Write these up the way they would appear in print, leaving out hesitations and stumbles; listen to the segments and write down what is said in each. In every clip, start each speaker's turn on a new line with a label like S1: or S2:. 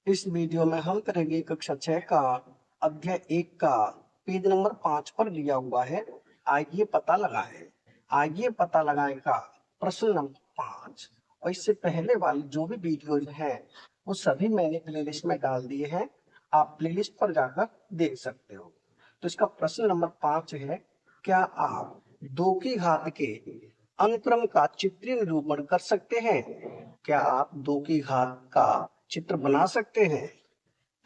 S1: इस वीडियो में हम करेंगे कक्षा 6 का अध्याय 1 का पेज नंबर 5 पर दिया हुआ है। आइए पता लगाएं का प्रश्न नंबर 5। और इससे पहले वाली जो भी वीडियो है वो सभी मैंने प्लेलिस्ट में डाल दिए हैं, आप प्लेलिस्ट पर जाकर देख सकते हो। तो इसका प्रश्न नंबर 5 है, क्या आप 2 की घात के अनुक्रम का चित्रीय निरूपण कर सकते हैं? क्या आप 2 की घात का चित्र बना सकते हैं?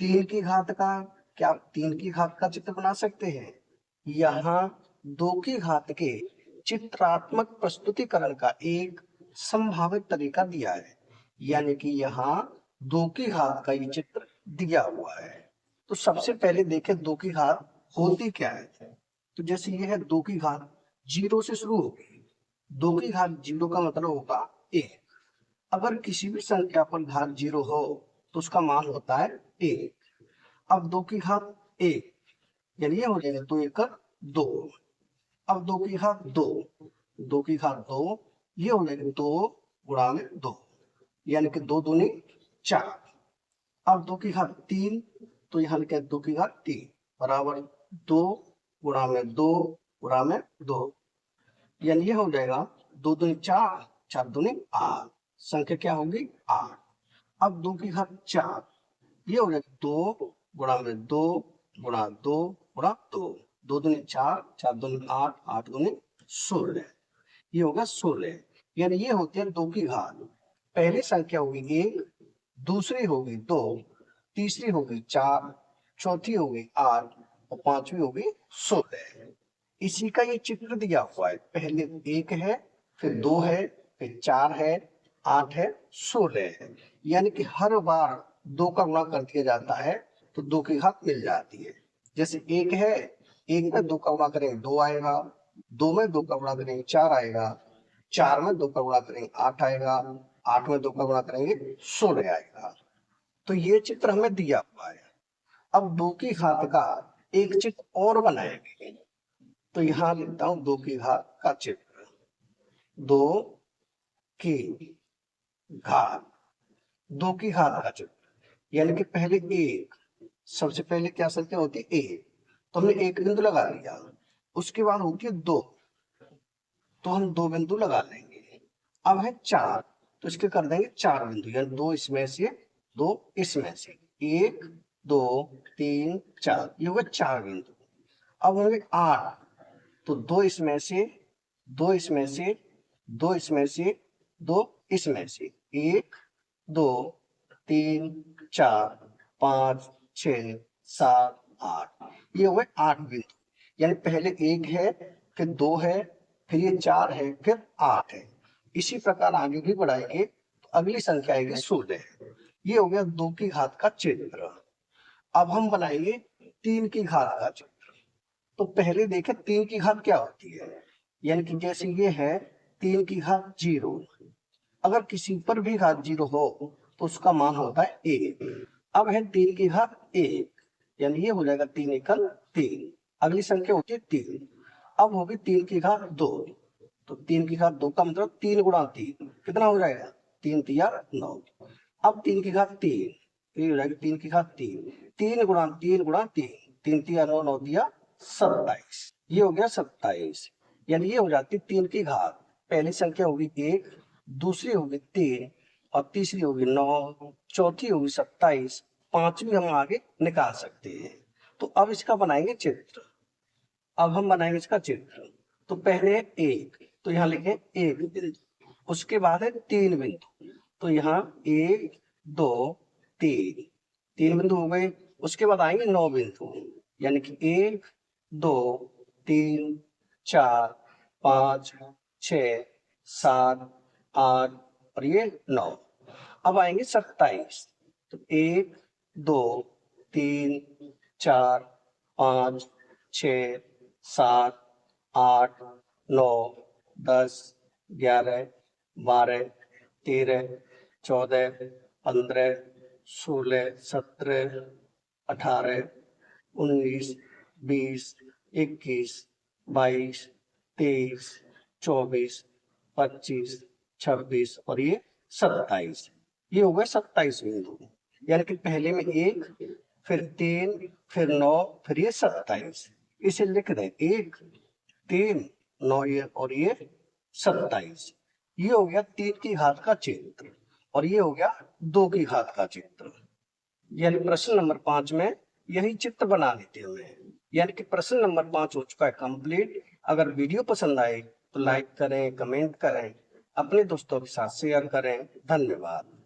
S1: 3 की घात का, क्या आप 3 की घात का चित्र बना सकते हैं? यहाँ 2 की घात के चित्रात्मक प्रस्तुतिकरण का एक संभावित तरीका दिया है, यानी कि यहाँ 2 की घात का ये चित्र दिया हुआ है। तो सबसे पहले देखें 2 की घात होती क्या है। तो जैसे ये है 2 की घात 0 से शुरू होगी। 2 की घात 0 का मतलब होगा 1। अगर किसी भी संख्या पर घात 0 हो तो उसका मान होता है 1। अब 2 की घात 1 यानी ये हो जाएगा 2 1 2। अब 2 की घात 2, 2 की घात 2 ये हो जाएगा 2 गुणा में 2, यानी कि 2 दूनी 4। अब 2 की घात 3, तो यहाँ लिखा है 2 की घात 3 बराबर 2 गुणा में 2 गुणा में 2, यानी ये हो जाएगा 2 दूनी 4, 4 दूनी 8, संख्या क्या होगी 8। अब 2 की घात 4 ये हो जाएगा 2 गुणा में 2 गुणा 2 गुणा 2, 2 दूनी 4, 4 दूनी 8, 8 दूनी 16, ये होगा 16। यानी ये होती है 2 की घात। पहली संख्या होगी 1, दूसरी होगी 2, तीसरी होगी 4, चौथी होगी 8 और पांचवी होगी 16। इसी का ये चित्र दिया हुआ है। पहले 1 है, फिर 2 है, फिर 4 है, 8 है, 16 है। यानी कि हर बार 2 का गुणा कर दिया जाता है तो 2 की घात मिल जाती है। जैसे 1 है, 1 में 2 का गुणा करेंगे 2 आएगा, 2 में 2 का गुणा करेंगे 4 आएगा, 4 में 2 का गुणा करेंगे 8 आएगा, 8 में 2 का गुणा करेंगे 16 आएगा। तो ये चित्र हमें दिया हुआ है। अब 2 की घात का एक चित्र और बनाएंगे। तो यहाँ लिखता हूं 2 की घात का चित्र। 2 की घात, 2 की घात का चित्र, यानी कि पहले 1, सबसे पहले क्या संख्या होती है 1, तो हमने एक बिंदु लगा लिया। उसके बाद होती है 2, तो हम 2 बिंदु लगा लेंगे। अब है 4, तो इसके कर देंगे 4 बिंदु, यानी 2 इसमें से 2 इसमें से, 1 2 3 4, ये हुए 4 बिंदु। अब होंगे 8, तो 2 इसमें से, 2 इसमें से, 2 इसमें से, 2 इसमें से, 1 2 3 4 5 6 7 8, ये हुए 8 बिंदु। यानी पहले 1 है, फिर 2 है, फिर ये 4 है, फिर 8 है। इसी प्रकार आगे भी बढ़ाएंगे तो अगली संख्या आएगी 16। ये हो गया 2 की घात का चित्र। अब हम बनाएंगे 3 की घात का चित्र। तो पहले देखें 3 की घात क्या होती है, यानी कि जैसे ये है 3 की घात 0, अगर किसी पर भी घात 0 हो तो उसका मान होता है 1। अब है 3 की घात 1, यानी ये हो जाएगा 3 एकल 3, अगली संख्या होती है 3। अब होगी 3 की घात 2, तो 3 की घात 2 का मतलब 3 गुणा 3 कितना हो जाएगा 3 तिया 9। अब 3 की घात 3, तो ये हो जाएगा 3 की घात 3, 3 गुणा 3 गुणा 3, 3 तिया 9, 9 तिया 27, ये हो गया 27। यानी ये हो जाती है 3 की घात। पहली संख्या होगी 1, दूसरी होगी 3 और तीसरी होगी 9, चौथी होगी 27, पांचवी हम आगे निकाल सकते हैं। तो अब इसका बनाएंगे चित्र। अब हम बनाएंगे इसका चित्र। तो पहले 1, तो यहाँ लिखें 1 बिंदु, उसके बाद है 3 बिंदु, तो यहाँ 1 2 3, 3 बिंदु हो गए। उसके बाद आएंगे 9 बिंदु, यानी कि 1 2 3 4 5 6 7 8 और ये 9। अब आएंगे 27, तो 1 2 3 4 5 6 7 8 9 10 11 12 13 14 15 16 17 18 19 20 21 22 23 24 25 26 और ये 27, ये हो गए 27 बिंदु। यानी कि पहले में 1, फिर 3, फिर 9, फिर ये 27। इसे लिख दें 1, 3, 9 ये और ये 27। ये हो गया 3 की घात का चित्र और ये हो गया 2 की घात का चित्र। यानी प्रश्न नंबर 5 में यही चित्र बना लेते हैं। यानी कि प्रश्न नंबर 5 हो चुका है कंप्लीट। अगर वीडियो पसंद आए तो लाइक करें, कमेंट करें, अपने दोस्तों के साथ शेयर करें। धन्यवाद।